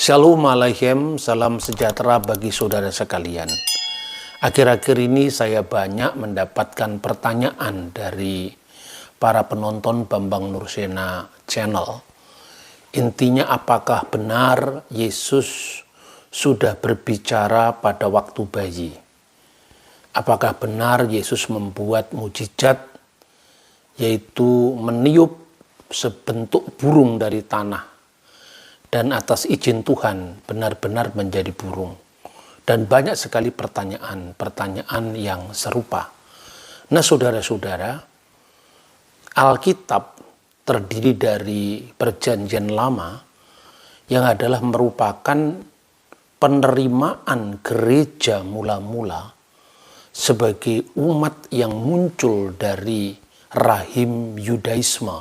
Shalom Aleichem, salam sejahtera bagi saudara sekalian. Akhir-akhir ini saya banyak mendapatkan pertanyaan dari para penonton Bambang Nursena Channel. Intinya, apakah benar Yesus sudah berbicara pada waktu bayi? Apakah benar Yesus membuat mujizat, yaitu meniup sebentuk burung dari tanah, dan atas izin Tuhan benar-benar menjadi burung? Dan banyak sekali pertanyaan yang serupa. Nah, saudara-saudara, Alkitab terdiri dari Perjanjian Lama yang adalah merupakan penerimaan gereja mula-mula sebagai umat yang muncul dari rahim Yudaisme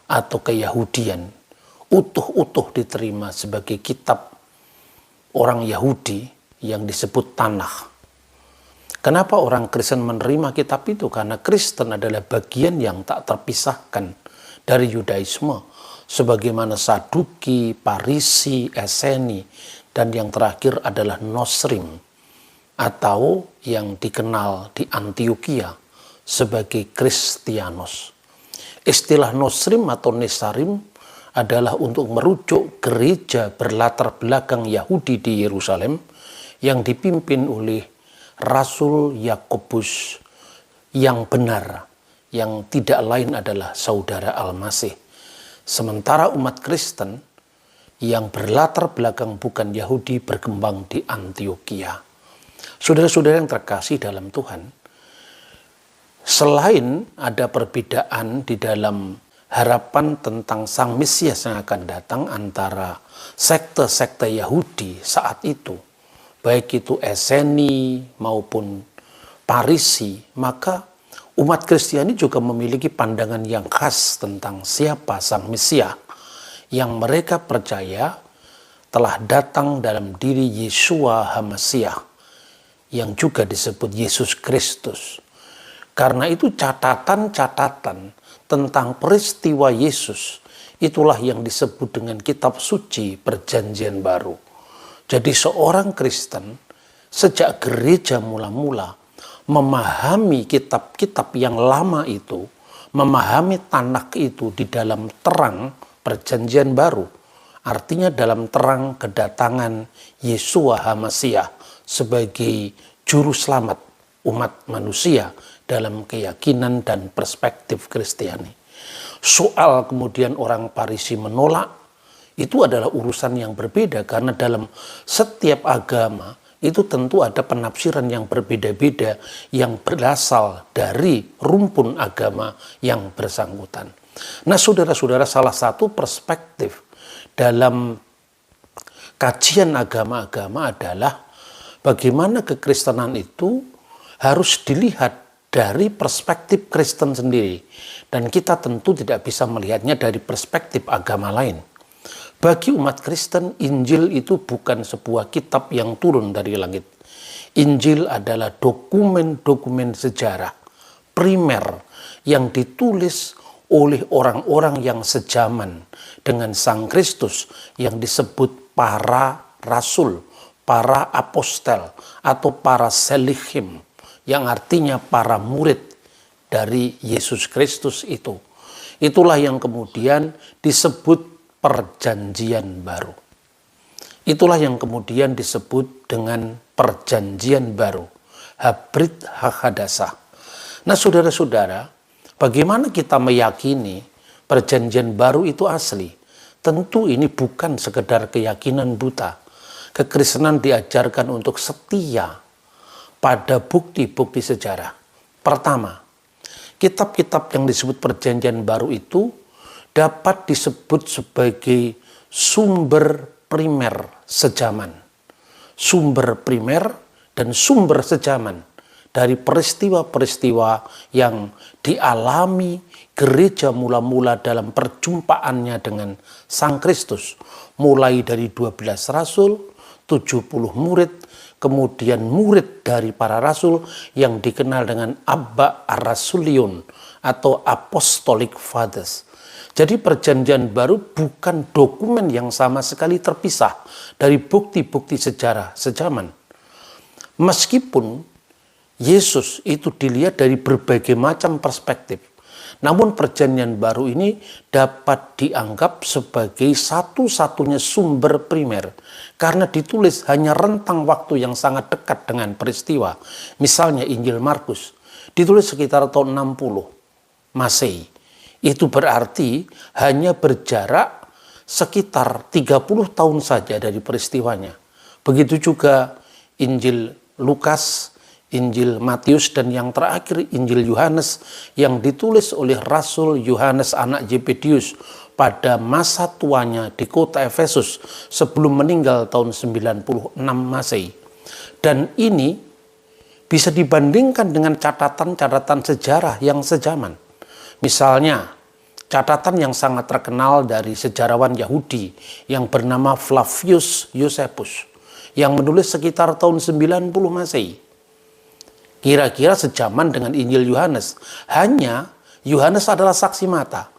atau Keyahudian, utuh-utuh diterima sebagai kitab orang Yahudi yang disebut Tanakh. Kenapa orang Kristen menerima kitab itu? Karena Kristen adalah bagian yang tak terpisahkan dari Yudaisme, sebagaimana Saduki, Parisi, Eseni, dan yang terakhir adalah Nosrim, atau yang dikenal di Antioquia sebagai Kristianos. Istilah Nosrim atau Nesarim adalah untuk merujuk gereja berlatar belakang Yahudi di Yerusalem yang dipimpin oleh Rasul Yakobus yang benar, yang tidak lain adalah saudara Al-Masih. Sementara umat Kristen yang berlatar belakang bukan Yahudi berkembang di Antioquia. Saudara-saudara yang terkasih dalam Tuhan, selain ada perbedaan di dalam harapan tentang Sang Mesias yang akan datang antara sekte-sekte Yahudi saat itu, baik itu Eseni maupun Parisi, maka umat Kristiani juga memiliki pandangan yang khas tentang siapa Sang Mesias yang mereka percaya telah datang dalam diri Yeshua HaMasiah, yang juga disebut Yesus Kristus. Karena itu catatan-catatan tentang peristiwa Yesus itulah yang disebut dengan kitab suci Perjanjian Baru. Jadi seorang Kristen sejak gereja mula-mula memahami kitab-kitab yang lama itu, memahami Tanakh itu di dalam terang Perjanjian Baru. Artinya dalam terang kedatangan Yeshua HaMasiah sebagai juru selamat umat manusia dalam keyakinan dan perspektif Kristiani. Soal kemudian orang Parisi menolak, itu adalah urusan yang berbeda, karena dalam setiap agama itu tentu ada penafsiran yang berbeda-beda yang berasal dari rumpun agama yang bersangkutan. Nah, saudara-saudara, salah satu perspektif dalam kajian agama-agama adalah bagaimana kekristenan itu harus dilihat dari perspektif Kristen sendiri. Dan kita tentu tidak bisa melihatnya dari perspektif agama lain. Bagi umat Kristen, Injil itu bukan sebuah kitab yang turun dari langit. Injil adalah dokumen-dokumen sejarah primer yang ditulis oleh orang-orang yang sejaman dengan Sang Kristus yang disebut para rasul, para apostel, atau para selichim, yang artinya para murid dari Yesus Kristus itu. Itulah yang kemudian disebut Perjanjian Baru. Itulah yang kemudian disebut dengan Perjanjian Baru, Habrit Hakadasah. Nah, saudara-saudara, bagaimana kita meyakini Perjanjian Baru itu asli? Tentu ini bukan sekedar keyakinan buta. Kekristenan diajarkan untuk setia pada bukti-bukti sejarah. Pertama, kitab-kitab yang disebut Perjanjian Baru itu dapat disebut sebagai sumber primer sejaman. Sumber primer dan sumber sejaman dari peristiwa-peristiwa yang dialami gereja mula-mula dalam perjumpaannya dengan Sang Kristus. Mulai dari 12 rasul, 70 murid, kemudian murid dari para rasul yang dikenal dengan Abba Arasulion atau Apostolic Fathers. Jadi perjanjian baru bukan dokumen yang sama sekali terpisah dari bukti-bukti sejarah sejaman. Meskipun Yesus itu dilihat dari berbagai macam perspektif, namun perjanjian baru ini dapat dianggap sebagai satu-satunya sumber primer karena ditulis hanya rentang waktu yang sangat dekat dengan peristiwa. Misalnya Injil Markus ditulis sekitar tahun 60 Masehi. Itu berarti hanya berjarak sekitar 30 tahun saja dari peristiwanya. Begitu juga Injil Lukas, Injil Matius, dan yang terakhir Injil Yohanes yang ditulis oleh Rasul Yohanes anak Zebedius pada masa tuanya di kota Efesus sebelum meninggal tahun 96 Masehi. Dan ini bisa dibandingkan dengan catatan-catatan sejarah yang sejaman. Misalnya, catatan yang sangat terkenal dari sejarawan Yahudi yang bernama Flavius Josephus yang menulis sekitar tahun 90 Masehi. Kira-kira sejaman dengan Injil Yohanes. Hanya Yohanes adalah saksi mata.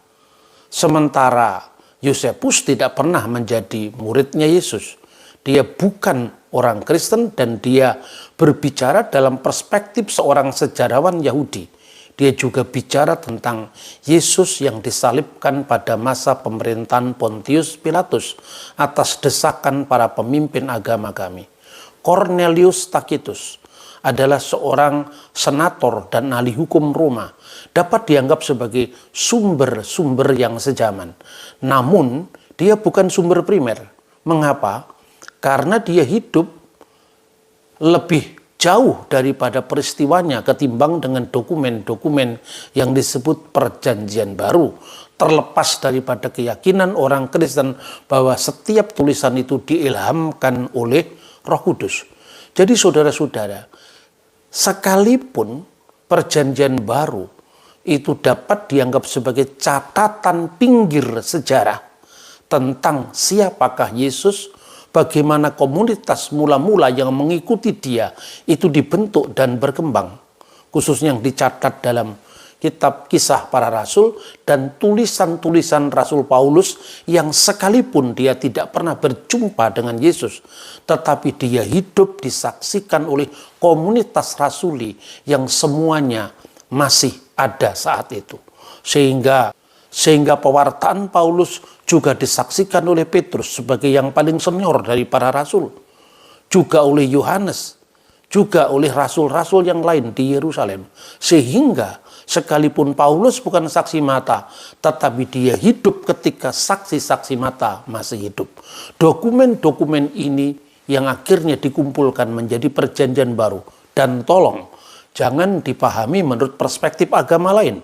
Sementara Josephus tidak pernah menjadi muridnya Yesus. Dia bukan orang Kristen dan dia berbicara dalam perspektif seorang sejarawan Yahudi. Dia juga bicara tentang Yesus yang disalibkan pada masa pemerintahan Pontius Pilatus atas desakan para pemimpin agama kami. Cornelius Tacitus adalah seorang senator dan ahli hukum Roma, dapat dianggap sebagai sumber-sumber yang sejaman. Namun, dia bukan sumber primer. Mengapa? Karena dia hidup lebih jauh daripada peristiwanya ketimbang dengan dokumen-dokumen yang disebut perjanjian baru. Terlepas daripada keyakinan orang Kristen bahwa setiap tulisan itu diilhamkan oleh Roh Kudus. Jadi saudara-saudara, sekalipun perjanjian baru itu dapat dianggap sebagai catatan pinggir sejarah tentang siapakah Yesus, bagaimana komunitas mula-mula yang mengikuti dia itu dibentuk dan berkembang, khususnya yang dicatat dalam kitab Kisah Para Rasul dan tulisan-tulisan Rasul Paulus yang sekalipun dia tidak pernah berjumpa dengan Yesus, tetapi dia hidup disaksikan oleh komunitas rasuli yang semuanya masih ada saat itu. Sehingga pewartaan Paulus juga disaksikan oleh Petrus sebagai yang paling senior dari para rasul. Juga oleh Yohanes, juga oleh rasul-rasul yang lain di Yerusalem. Sehingga sekalipun Paulus bukan saksi mata, tetapi dia hidup ketika saksi-saksi mata masih hidup. Dokumen-dokumen ini yang akhirnya dikumpulkan menjadi perjanjian baru. Dan tolong, jangan dipahami menurut perspektif agama lain.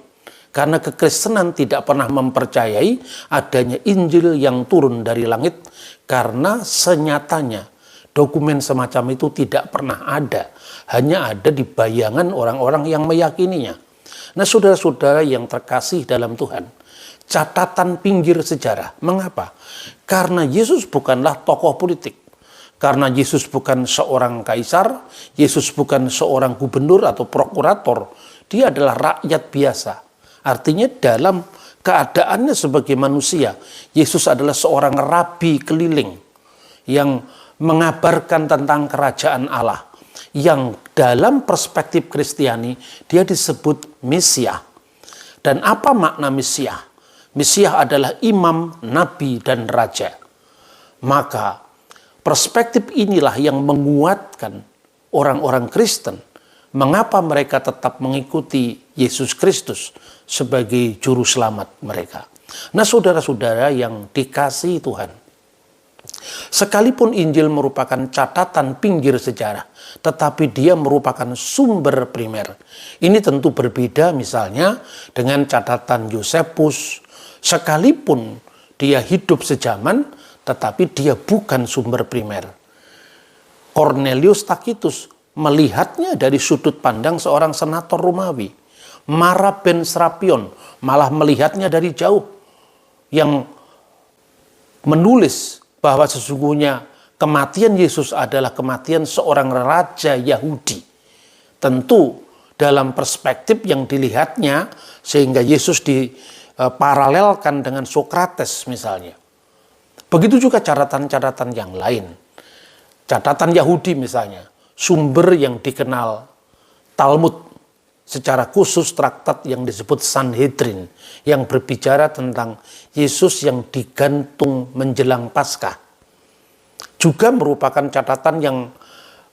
Karena kekristenan tidak pernah mempercayai adanya Injil yang turun dari langit. Karena senyatanya dokumen semacam itu tidak pernah ada. Hanya ada di bayangan orang-orang yang meyakininya. Nah saudara-saudara yang terkasih dalam Tuhan, catatan pinggir sejarah. Mengapa? Karena Yesus bukanlah tokoh politik. Karena Yesus bukan seorang kaisar, Yesus bukan seorang gubernur atau prokurator. Dia adalah rakyat biasa. Artinya dalam keadaannya sebagai manusia, Yesus adalah seorang rabi keliling yang mengabarkan tentang kerajaan Allah. Yang dalam perspektif Kristiani, dia disebut Mesias. Dan apa makna Mesias? Mesias adalah imam, nabi, dan raja. Maka perspektif inilah yang menguatkan orang-orang Kristen. Mengapa mereka tetap mengikuti Yesus Kristus sebagai juru selamat mereka. Nah saudara-saudara yang dikasihi Tuhan, sekalipun Injil merupakan catatan pinggir sejarah, tetapi dia merupakan sumber primer. Ini tentu berbeda misalnya dengan catatan Josephus. Sekalipun dia hidup sejaman, tetapi dia bukan sumber primer. Cornelius Tacitus melihatnya dari sudut pandang seorang senator Romawi. Mara ben Serapion malah melihatnya dari jauh, yang menulis bahwa sesungguhnya kematian Yesus adalah kematian seorang raja Yahudi. Tentu dalam perspektif yang dilihatnya, sehingga Yesus paralelkan dengan Sokrates misalnya. Begitu juga catatan-catatan yang lain. Catatan Yahudi misalnya, sumber yang dikenal Talmud, secara khusus traktat yang disebut Sanhedrin, yang berbicara tentang Yesus yang digantung menjelang Paskah. Juga merupakan catatan yang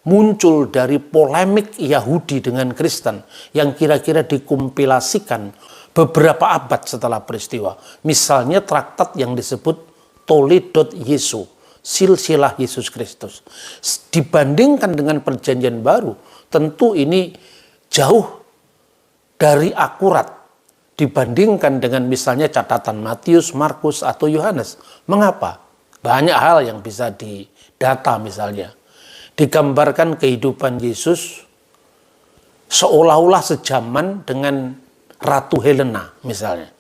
muncul dari polemik Yahudi dengan Kristen, yang kira-kira dikumpilasikan beberapa abad setelah peristiwa. Misalnya traktat yang disebut Toledot Yesu, silsilah Yesus Kristus. Dibandingkan dengan perjanjian baru, tentu ini jauh dari akurat dibandingkan dengan misalnya catatan Matius, Markus, atau Yohanes. Mengapa? Banyak hal yang bisa didata misalnya. Digambarkan kehidupan Yesus seolah-olah sejaman dengan Ratu Helena misalnya.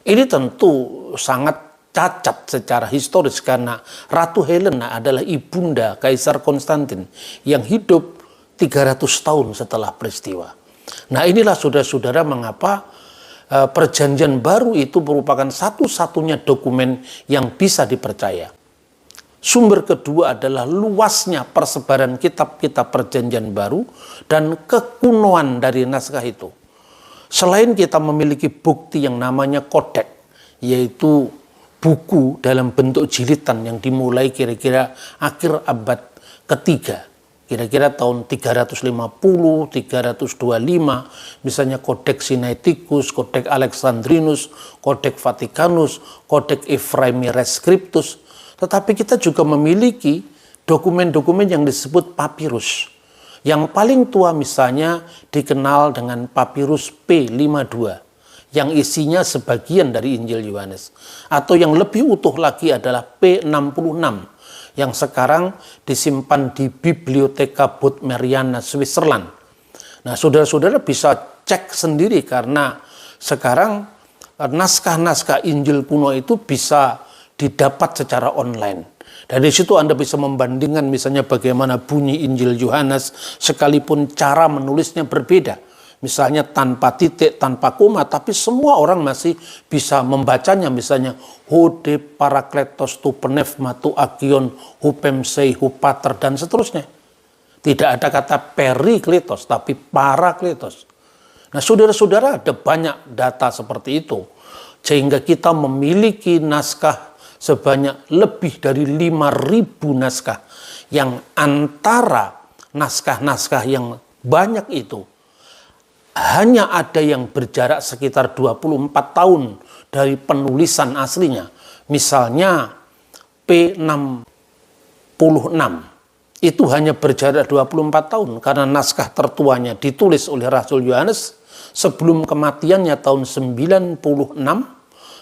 Ini tentu sangat cacat secara historis karena Ratu Helena adalah ibunda Kaisar Konstantin yang hidup 300 tahun setelah peristiwa. Nah, inilah saudara-saudara mengapa perjanjian baru itu merupakan satu-satunya dokumen yang bisa dipercaya. Sumber kedua adalah luasnya persebaran kitab-kitab perjanjian baru dan kekunoan dari naskah itu. Selain kita memiliki bukti yang namanya kodek, yaitu buku dalam bentuk jilitan yang dimulai kira-kira akhir abad ketiga, kira-kira tahun 350, 325, misalnya Kodeks Sinaiticus, Kodeks Alexandrinus, Kodeks Vaticanus, Kodeks Ephraemi Rescriptus. Tetapi kita juga memiliki dokumen-dokumen yang disebut papirus. Yang paling tua misalnya dikenal dengan papirus P52, yang isinya sebagian dari Injil Yohanes. Atau yang lebih utuh lagi adalah P66, yang sekarang disimpan di Bibliotheca Bodmeriana, Switzerland. Nah, saudara-saudara bisa cek sendiri karena sekarang naskah-naskah Injil kuno itu bisa didapat secara online. Dari situ Anda bisa membandingkan misalnya bagaimana bunyi Injil Yohanes sekalipun cara menulisnya berbeda. Misalnya tanpa titik, tanpa koma, tapi semua orang masih bisa membacanya. Misalnya, Hode Parakletos tu Pneuma tu Agion Hupemsei Hupater dan seterusnya. Tidak ada kata Perikletos, tapi Parakletos. Nah, saudara-saudara, ada banyak data seperti itu. Sehingga kita memiliki naskah sebanyak lebih dari 5.000 naskah. Yang antara naskah-naskah yang banyak itu, hanya ada yang berjarak sekitar 24 tahun dari penulisan aslinya. Misalnya P66 itu hanya berjarak 24 tahun karena naskah tertuanya ditulis oleh Rasul Yohanes sebelum kematiannya tahun 96,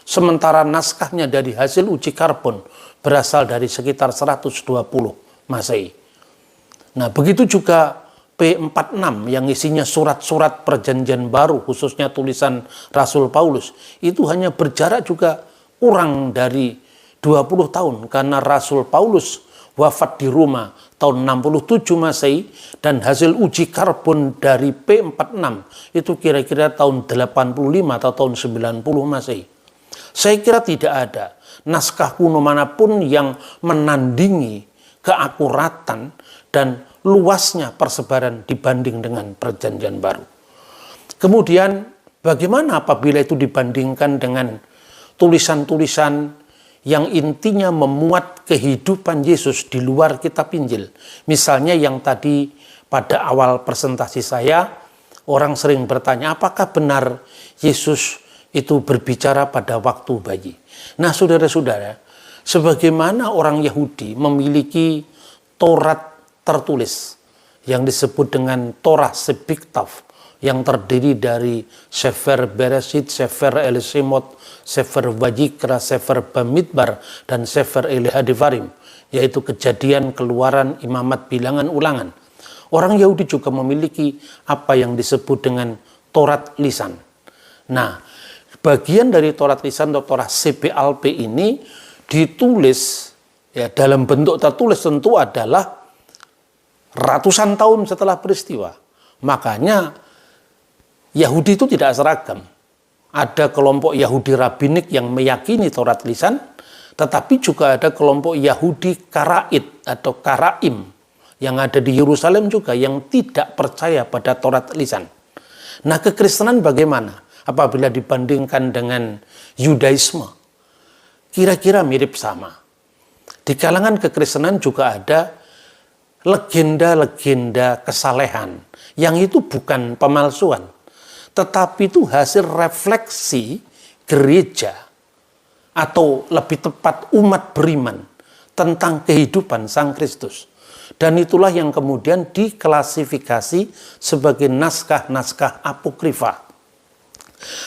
sementara naskahnya dari hasil uji karbon berasal dari sekitar 120 Masehi. Nah, begitu juga P46 yang isinya surat-surat perjanjian baru, khususnya tulisan Rasul Paulus, itu hanya berjarak juga kurang dari 20 tahun karena Rasul Paulus wafat di Roma tahun 67 Masehi dan hasil uji karbon dari P46 itu kira-kira tahun 85 atau tahun 90 Masehi. Saya kira tidak ada naskah kuno manapun yang menandingi keakuratan dan luasnya persebaran dibanding dengan perjanjian baru. Kemudian bagaimana apabila itu dibandingkan dengan tulisan-tulisan yang intinya memuat kehidupan Yesus di luar kitab Injil. Misalnya yang tadi pada awal presentasi saya, orang sering bertanya apakah benar Yesus itu berbicara pada waktu bayi. Nah, saudara-saudara, sebagaimana orang Yahudi memiliki Taurat tertulis yang disebut dengan Torah Sebiktav yang terdiri dari Sefer Bereshit, Sefer El-Shemot, Sefer Vayikra, Sefer Bamidbar, dan Sefer Elihadivarim, yaitu Kejadian, Keluaran, Imamat, Bilangan, Ulangan. Orang Yahudi juga memiliki apa yang disebut dengan Taurat lisan. Nah, bagian dari Taurat lisan atau Torah CPLP ini ditulis ya dalam bentuk tertulis tentu adalah ratusan tahun setelah peristiwa. Makanya Yahudi itu tidak seragam. ada kelompok Yahudi Rabbinik yang meyakini Taurat lisan, tetapi juga ada kelompok Yahudi Karaid atau Karaim yang ada di Yerusalem juga yang tidak percaya pada Taurat lisan. Nah, kekristenan bagaimana apabila dibandingkan dengan Yudaisme? Kira-kira mirip sama. Di kalangan kekristenan juga ada legenda-legenda kesalehan yang itu bukan pemalsuan, tetapi itu hasil refleksi gereja atau lebih tepat umat beriman tentang kehidupan Sang Kristus. Dan itulah yang kemudian diklasifikasi sebagai naskah-naskah apokrifa.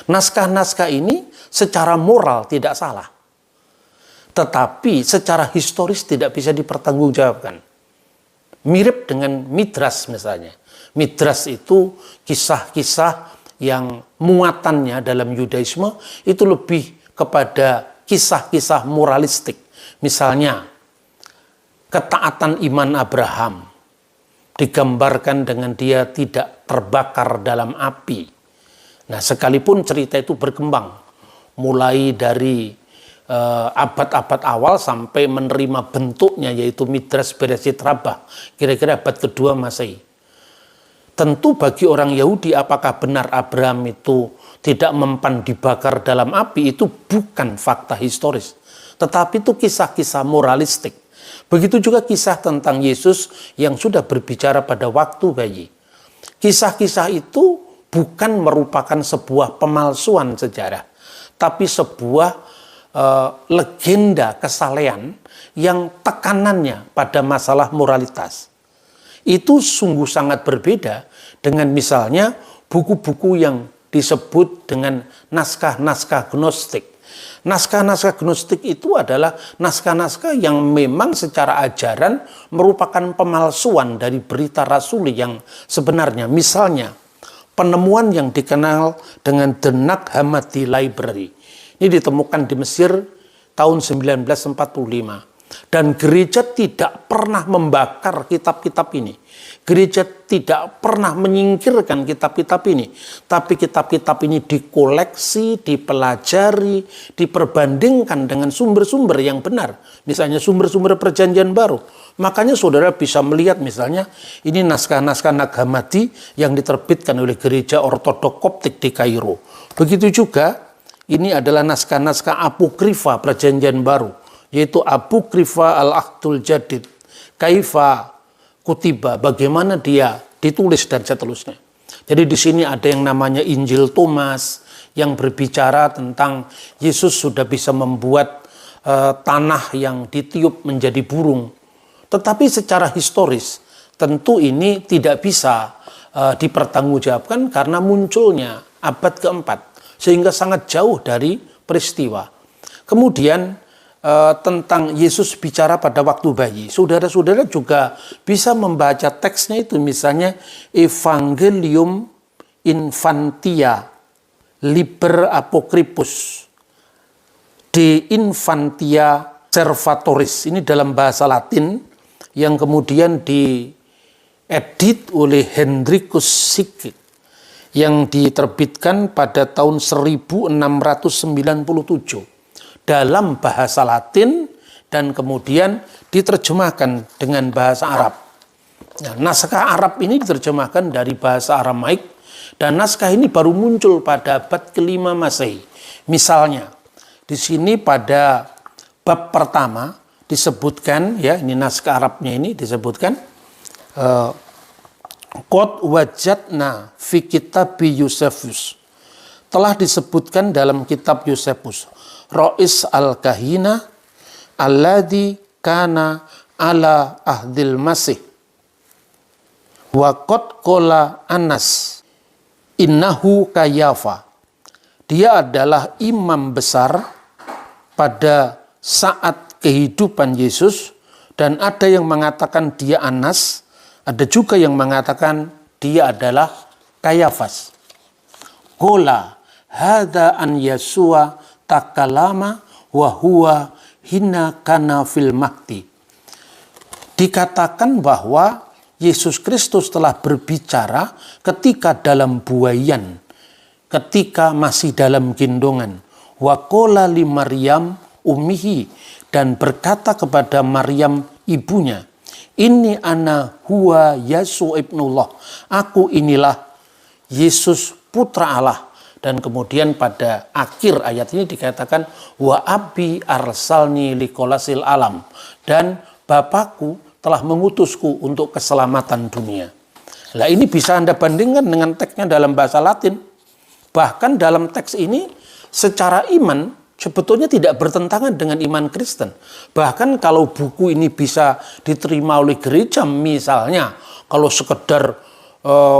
Naskah-naskah ini secara moral tidak salah, tetapi secara historis tidak bisa dipertanggungjawabkan. Mirip dengan Midras misalnya. Midras itu kisah-kisah yang muatannya dalam Yudaisme itu lebih kepada kisah-kisah moralistik. Misalnya, ketaatan iman Abraham digambarkan dengan dia tidak terbakar dalam api. Nah, sekalipun cerita itu berkembang mulai dari abad-abad awal sampai menerima bentuknya yaitu Midras Bereshit Rabbah, kira-kira abad kedua Masehi. Tentu bagi orang Yahudi apakah benar Abraham itu tidak mempan dibakar dalam api, itu bukan fakta historis, tetapi itu kisah-kisah moralistik. Begitu juga kisah tentang Yesus yang sudah berbicara pada waktu bayi. Kisah-kisah itu bukan merupakan sebuah pemalsuan sejarah, tapi sebuah legenda kesalehan yang tekanannya pada masalah moralitas. Itu sungguh sangat berbeda dengan misalnya buku-buku yang disebut dengan naskah-naskah gnostik. Naskah-naskah gnostik itu adalah naskah-naskah yang memang secara ajaran merupakan pemalsuan dari berita rasuli yang sebenarnya. Misalnya, penemuan yang dikenal dengan The Nag Hammadi Library. Ini ditemukan di Mesir tahun 1945. Dan gereja tidak pernah membakar kitab-kitab ini. Gereja tidak pernah menyingkirkan kitab-kitab ini. Tapi kitab-kitab ini dikoleksi, dipelajari, diperbandingkan dengan sumber-sumber yang benar. Misalnya sumber-sumber perjanjian baru. Makanya saudara bisa melihat misalnya ini naskah-naskah Nag Hammadi yang diterbitkan oleh gereja ortodok Koptik di Kairo. Begitu juga ini adalah naskah-naskah apokrifa perjanjian baru, yaitu Apokrifa Al-Ahdul Jadid, Kaifa Kutiba, bagaimana dia ditulis dan seterusnya. Jadi di sini ada yang namanya Injil Thomas yang berbicara tentang Yesus sudah bisa membuat tanah yang ditiup menjadi burung. Tetapi secara historis tentu ini tidak bisa dipertanggungjawabkan karena munculnya abad keempat, sehingga sangat jauh dari peristiwa. Kemudian tentang Yesus bicara pada waktu bayi. Saudara-saudara juga bisa membaca teksnya itu, misalnya Evangelium Infantia Liber Apocryphus De Infantia Servatoris. Ini dalam bahasa Latin yang kemudian diedit oleh Hendrikus Sick yang diterbitkan pada tahun 1697. Dalam bahasa Latin dan kemudian diterjemahkan dengan bahasa Arab. Nah, naskah Arab ini diterjemahkan dari bahasa Aramaik dan naskah ini baru muncul pada abad ke-5 Masehi. Misalnya, di sini pada bab pertama disebutkan, ya ini naskah Arabnya ini disebutkan, Qad wajadna fi kitabi Yusefus. Telah disebutkan dalam kitab Yusefus. Rois al-kahina alladhi kana ala ahdil masih wa qad qala Anas innahu Kayafa. Dia adalah imam besar pada saat kehidupan Yesus, dan ada yang mengatakan dia Anas, ada juga yang mengatakan dia adalah Kayafas. Qala hadza an Yasua takalama wa huwa hina kana fil mahdi. Dikatakan bahwa Yesus Kristus telah berbicara ketika dalam buayan, ketika masih dalam gendongan. Wa qala li Maryam ummihi, dan berkata kepada Maryam ibunya, ini ana huwa Yesu ibnullah, aku inilah Yesus putra Allah. Dan kemudian pada akhir ayat ini dikatakan wa abi arsalni liqolasil alam, dan Bapakku telah mengutusku untuk keselamatan dunia. Nah, ini bisa Anda bandingkan dengan teksnya dalam bahasa Latin. Bahkan dalam teks ini secara iman sebetulnya tidak bertentangan dengan iman Kristen. Bahkan kalau buku ini bisa diterima oleh gereja, misalnya kalau sekedar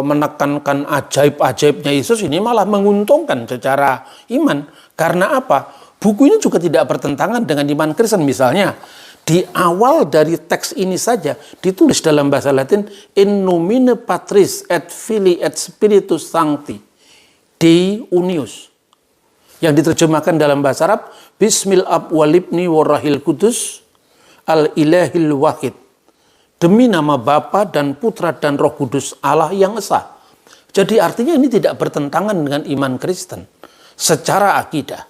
menekankan ajaib-ajaibnya Yesus, ini malah menguntungkan secara iman. Karena apa? Buku ini juga tidak bertentangan dengan iman Kristen. Misalnya di awal dari teks ini saja ditulis dalam bahasa Latin, in nomine Patris et Filii et Spiritus Sancti Dei Unius, yang diterjemahkan dalam bahasa Arab, Bismil Ab walibni warahil kudus al ilahil wahid, demi nama Bapa dan Putra dan Roh Kudus Allah yang esa. Jadi artinya ini tidak bertentangan dengan iman Kristen secara akidah.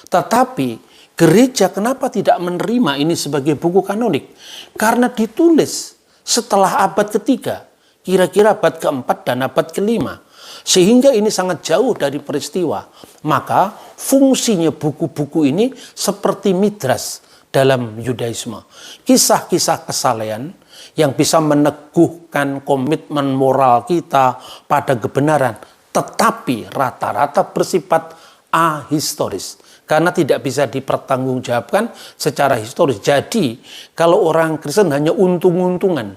Tetapi gereja kenapa tidak menerima ini sebagai buku kanonik? Karena ditulis setelah abad ketiga, kira-kira abad keempat dan abad kelima. Sehingga ini sangat jauh dari peristiwa. Maka fungsinya buku-buku ini seperti midras dalam Yudaisme. Kisah-kisah kesalehan yang bisa meneguhkan komitmen moral kita pada kebenaran. Tetapi rata-rata bersifat ahistoris. Karena tidak bisa dipertanggungjawabkan secara historis. Jadi kalau orang Kristen hanya untung-untungan,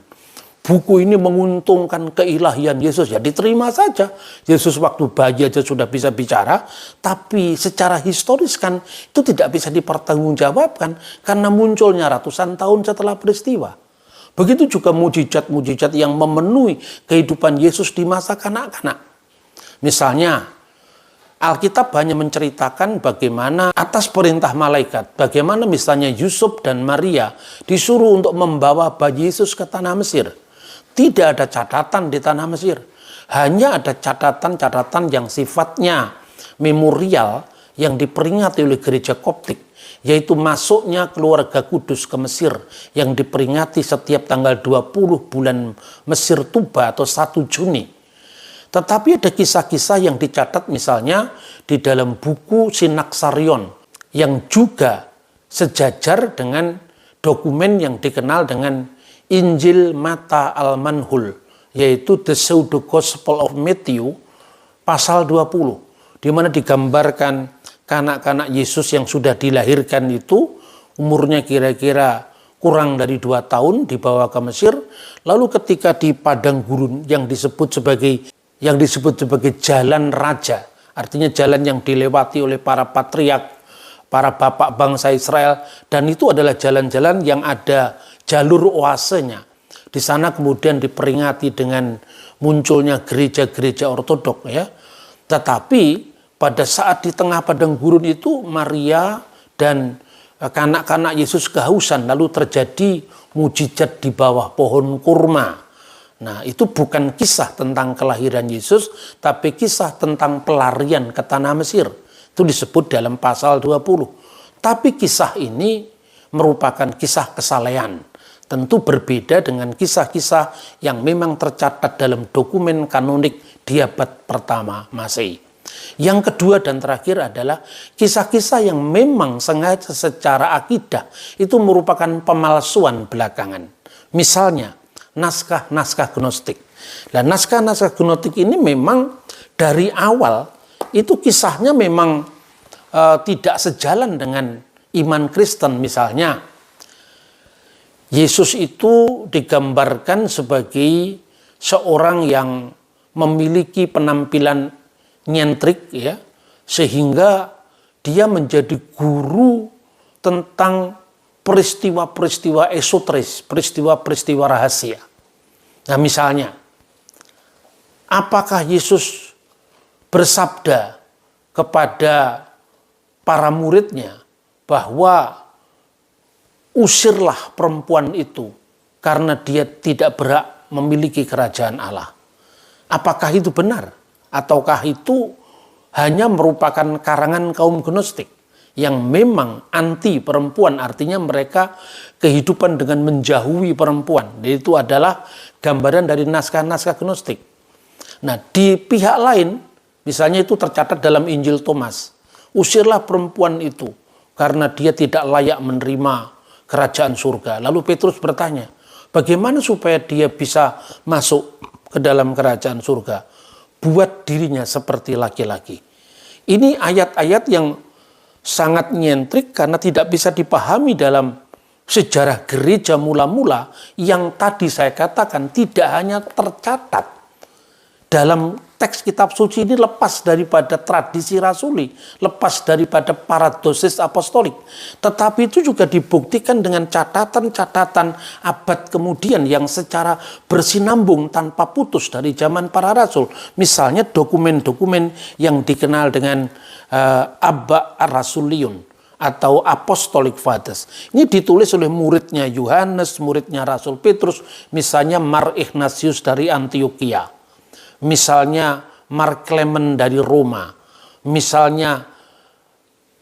buku ini menguntungkan keilahian Yesus, ya diterima saja. Yesus waktu bayi aja sudah bisa bicara, tapi secara historis kan itu tidak bisa dipertanggungjawabkan karena munculnya ratusan tahun setelah peristiwa. Begitu juga mujizat-mujizat yang memenuhi kehidupan Yesus di masa kanak-kanak. Misalnya, Alkitab hanya menceritakan bagaimana atas perintah malaikat, bagaimana misalnya Yusuf dan Maria disuruh untuk membawa bayi Yesus ke tanah Mesir. Tidak ada catatan di tanah Mesir. Hanya ada catatan-catatan yang sifatnya memorial yang diperingati oleh gereja Koptik, yaitu masuknya keluarga kudus ke Mesir yang diperingati setiap tanggal 20 bulan Mesir Tuba atau 1 Juni. Tetapi ada kisah-kisah yang dicatat misalnya di dalam buku Sinaksarion yang juga sejajar dengan dokumen yang dikenal dengan Injil Mata Al-Manhul, yaitu The Pseudo Gospel of Matthew pasal 20, di mana digambarkan kanak-kanak Yesus yang sudah dilahirkan itu umurnya kira-kira kurang dari 2 tahun dibawa ke Mesir, lalu ketika di padang gurun yang disebut sebagai jalan raja, artinya jalan yang dilewati oleh para patriark, para bapak bangsa Israel, dan itu adalah jalan-jalan yang ada jalur oasenya. Di sana kemudian diperingati dengan munculnya gereja-gereja ortodok, ya. Tetapi pada saat di tengah padang gurun itu Maria dan kanak-kanak Yesus kehausan, lalu terjadi mujizat di bawah pohon kurma. Nah, itu bukan kisah tentang kelahiran Yesus, tapi kisah tentang pelarian ke tanah Mesir. Itu disebut dalam pasal 20. Tapi kisah ini merupakan kisah kesalehan. Tentu berbeda dengan kisah-kisah yang memang tercatat dalam dokumen kanonik di abad pertama Masehi. Yang kedua dan terakhir adalah kisah-kisah yang memang sengaja secara akidah itu merupakan pemalsuan belakangan. Misalnya, naskah-naskah gnostik. Dan naskah-naskah gnostik ini memang dari awal itu kisahnya memang tidak sejalan dengan iman Kristen. Misalnya, Yesus itu digambarkan sebagai seorang yang memiliki penampilan nyentrik, ya, sehingga dia menjadi guru tentang peristiwa-peristiwa esoteris, peristiwa-peristiwa rahasia. Nah, misalnya, apakah Yesus bersabda kepada para muridnya bahwa usirlah perempuan itu karena dia tidak berhak memiliki kerajaan Allah? Apakah itu benar? Ataukah itu hanya merupakan karangan kaum Gnostik yang memang anti perempuan, artinya mereka kehidupan dengan menjauhi perempuan. Itu adalah gambaran dari naskah-naskah Gnostik. Nah, di pihak lain, misalnya itu tercatat dalam Injil Thomas, usirlah perempuan itu karena dia tidak layak menerima kerajaan surga. Lalu Petrus bertanya, bagaimana supaya dia bisa masuk ke dalam kerajaan surga? Buat dirinya seperti laki-laki. Ini ayat-ayat yang sangat nyentrik karena tidak bisa dipahami dalam sejarah gereja mula-mula yang tadi saya katakan tidak hanya tercatat dalam teks kitab suci ini, lepas daripada tradisi rasuli, lepas daripada paradosis apostolik, tetapi itu juga dibuktikan dengan catatan-catatan abad kemudian yang secara bersinambung tanpa putus dari zaman para rasul. Misalnya dokumen-dokumen yang dikenal dengan Abba Rasulion atau Apostolic Fathers. Ini ditulis oleh muridnya Yohanes, muridnya Rasul Petrus, misalnya Mar Ignatius dari Antioquia, misalnya Mark Clement dari Roma, misalnya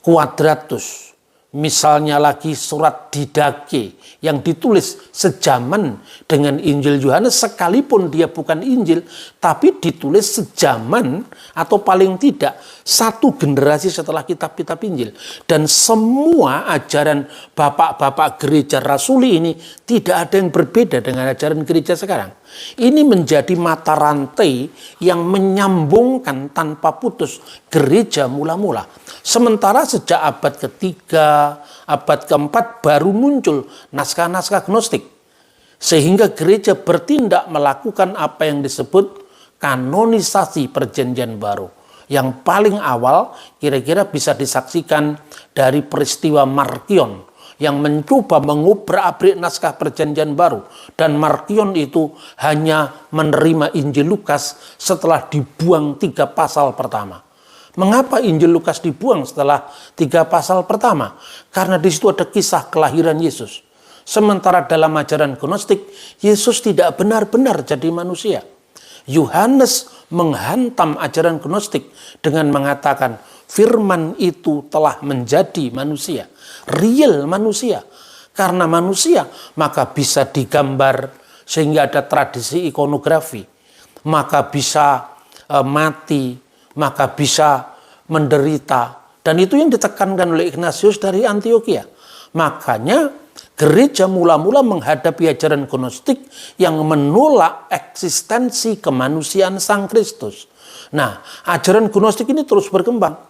Quadratus, misalnya lagi surat Didache yang ditulis sejaman dengan Injil Yohanes, sekalipun dia bukan Injil, tapi ditulis sejaman atau paling tidak satu generasi setelah kitab-kitab Injil. Dan semua ajaran bapak-bapak gereja rasuli ini tidak ada yang berbeda dengan ajaran gereja sekarang. Ini menjadi mata rantai yang menyambungkan tanpa putus gereja mula-mula. Sementara sejak abad ketiga, abad keempat baru muncul naskah-naskah Gnostik. Sehingga gereja bertindak melakukan apa yang disebut kanonisasi perjanjian baru. Yang paling awal kira-kira bisa disaksikan dari peristiwa Markion yang mencoba mengubrak-abrik naskah perjanjian baru. Dan Markion itu hanya menerima Injil Lukas setelah dibuang 3 pasal pertama. Mengapa Injil Lukas dibuang setelah 3 pasal pertama? Karena di situ ada kisah kelahiran Yesus. Sementara dalam ajaran Gnostik, Yesus tidak benar-benar jadi manusia. Yohanes menghantam ajaran Gnostik dengan mengatakan firman itu telah menjadi manusia, real manusia. Karena manusia maka bisa digambar sehingga ada tradisi ikonografi, maka bisa mati, maka bisa menderita. Dan itu yang ditekankan oleh Ignatius dari Antioquia. Makanya gereja mula-mula menghadapi ajaran Gnostik yang menolak eksistensi kemanusiaan Sang Kristus. Nah, ajaran Gnostik ini terus berkembang.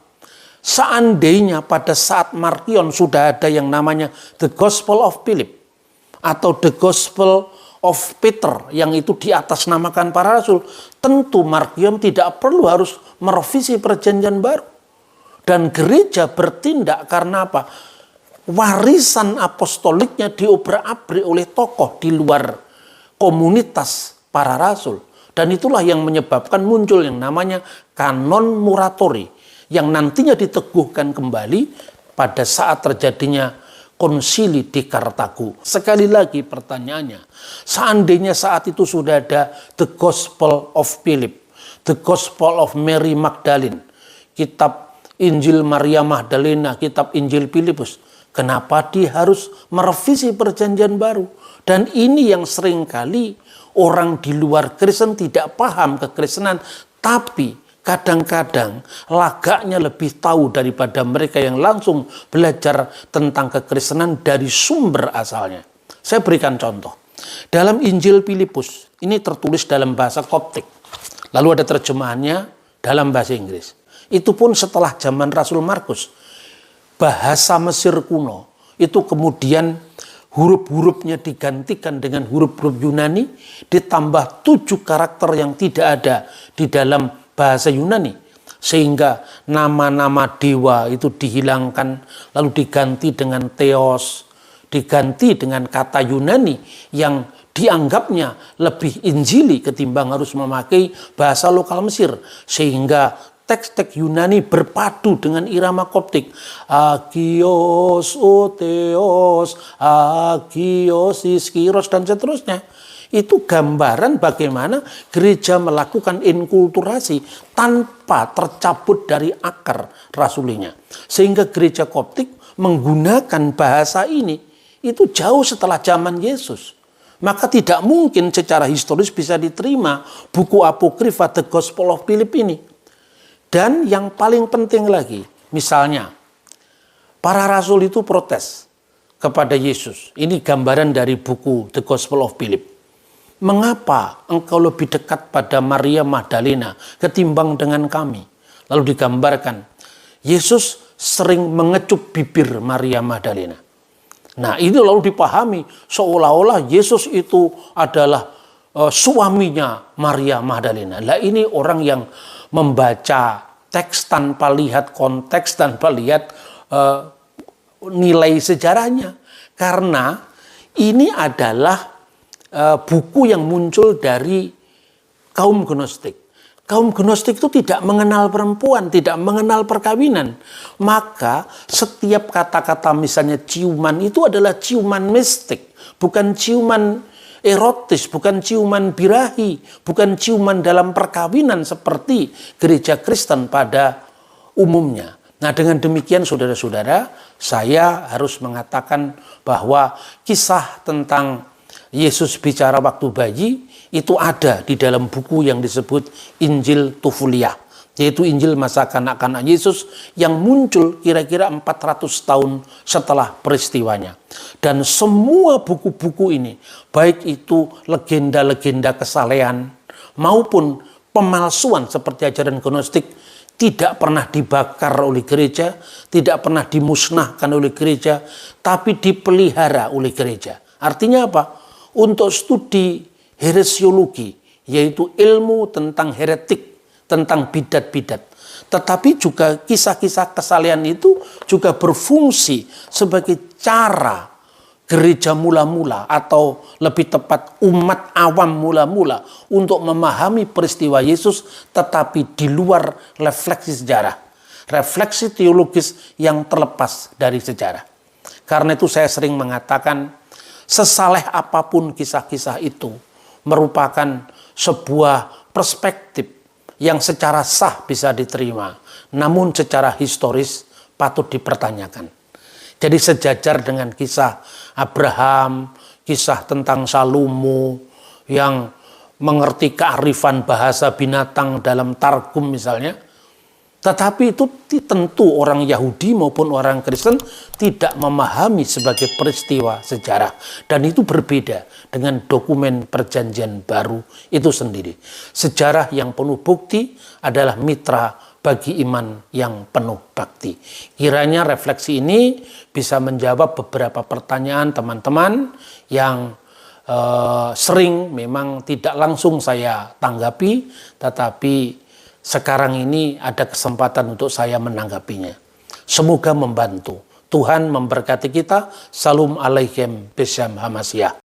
Seandainya pada saat Markion sudah ada yang namanya The Gospel of Philip atau The Gospel of Peter yang itu di atas namakan para rasul, tentu Markion tidak perlu harus merevisi perjanjian baru. Dan gereja bertindak karena apa? Warisan apostoliknya diobrak-abrik oleh tokoh di luar komunitas para rasul. Dan itulah yang menyebabkan muncul yang namanya kanon muratori, yang nantinya diteguhkan kembali pada saat terjadinya konsili di Kartago. Sekali lagi pertanyaannya, seandainya saat itu sudah ada The Gospel of Philip, The Gospel of Mary Magdalene, kitab Injil Maria Magdalena, kitab Injil Filipus, kenapa dia harus merevisi perjanjian baru? Dan ini yang seringkali orang di luar Kristen tidak paham kekristenan, tapi kadang-kadang lagaknya lebih tahu daripada mereka yang langsung belajar tentang kekristenan dari sumber asalnya. Saya berikan contoh. Dalam Injil Filipus, ini tertulis dalam bahasa Koptik. Lalu ada terjemahannya dalam bahasa Inggris. Itu pun setelah zaman Rasul Markus. Bahasa Mesir kuno itu kemudian huruf-hurufnya digantikan dengan huruf-huruf Yunani, ditambah 7 karakter yang tidak ada di dalam bahasa Yunani, sehingga nama-nama dewa itu dihilangkan lalu diganti dengan theos, diganti dengan kata Yunani yang dianggapnya lebih injili ketimbang harus memakai bahasa lokal Mesir, sehingga teks-teks Yunani berpadu dengan irama Koptik. Agios, Otheos, Agios, Iskiros, dan seterusnya. Itu gambaran bagaimana gereja melakukan inkulturasi tanpa tercabut dari akar rasulinya. Sehingga gereja Koptik menggunakan bahasa ini itu jauh setelah zaman Yesus. Maka tidak mungkin secara historis bisa diterima buku apokrifa The Gospel of Philip ini. Dan yang paling penting lagi, misalnya para rasul itu protes kepada Yesus. Ini gambaran dari buku The Gospel of Philip. Mengapa engkau lebih dekat pada Maria Magdalena ketimbang dengan kami? Lalu digambarkan, Yesus sering mengecup bibir Maria Magdalena. Nah, ini lalu dipahami seolah-olah Yesus itu adalah suaminya Maria Magdalena. Nah, ini orang yang membaca teks tanpa lihat konteks, tanpa lihat nilai sejarahnya. Karena ini adalah buku yang muncul dari kaum Gnostik. Kaum Gnostik itu tidak mengenal perempuan, tidak mengenal perkawinan. Maka setiap kata-kata misalnya ciuman itu adalah ciuman mistik. Bukan ciuman erotis, bukan ciuman birahi, bukan ciuman dalam perkawinan seperti gereja Kristen pada umumnya. Nah, dengan demikian saudara-saudara, saya harus mengatakan bahwa kisah tentang Yesus bicara waktu bayi itu ada di dalam buku yang disebut Injil Tufulia, yaitu Injil masa kanak-kanak Yesus yang muncul kira-kira 400 tahun setelah peristiwanya. Dan semua buku-buku ini, baik itu legenda-legenda kesalehan maupun pemalsuan seperti ajaran Gnostik, tidak pernah dibakar oleh gereja, tidak pernah dimusnahkan oleh gereja, tapi dipelihara oleh gereja. Artinya apa? Untuk studi heresiologi, yaitu ilmu tentang heretik, tentang bidat-bidat. Tetapi juga kisah-kisah kesalehan itu juga berfungsi sebagai cara gereja mula-mula, atau lebih tepat umat awam mula-mula untuk memahami peristiwa Yesus, tetapi di luar refleksi sejarah, refleksi teologis yang terlepas dari sejarah. Karena itu saya sering mengatakan, sesaleh apapun kisah-kisah itu merupakan sebuah perspektif yang secara sah bisa diterima, namun secara historis patut dipertanyakan. Jadi sejajar dengan kisah Abraham, kisah tentang Salomo yang mengerti kearifan bahasa binatang dalam Targum misalnya. Tetapi itu tentu orang Yahudi maupun orang Kristen tidak memahami sebagai peristiwa sejarah. Dan itu berbeda dengan dokumen perjanjian baru itu sendiri. Sejarah yang penuh bukti adalah mitra bagi iman yang penuh bakti. Kiranya refleksi ini bisa menjawab beberapa pertanyaan teman-teman yang sering memang tidak langsung saya tanggapi, tetapi sekarang ini ada kesempatan untuk saya menanggapinya. Semoga membantu. Tuhan memberkati kita. Salam alaikum B'Shem Hamasyah.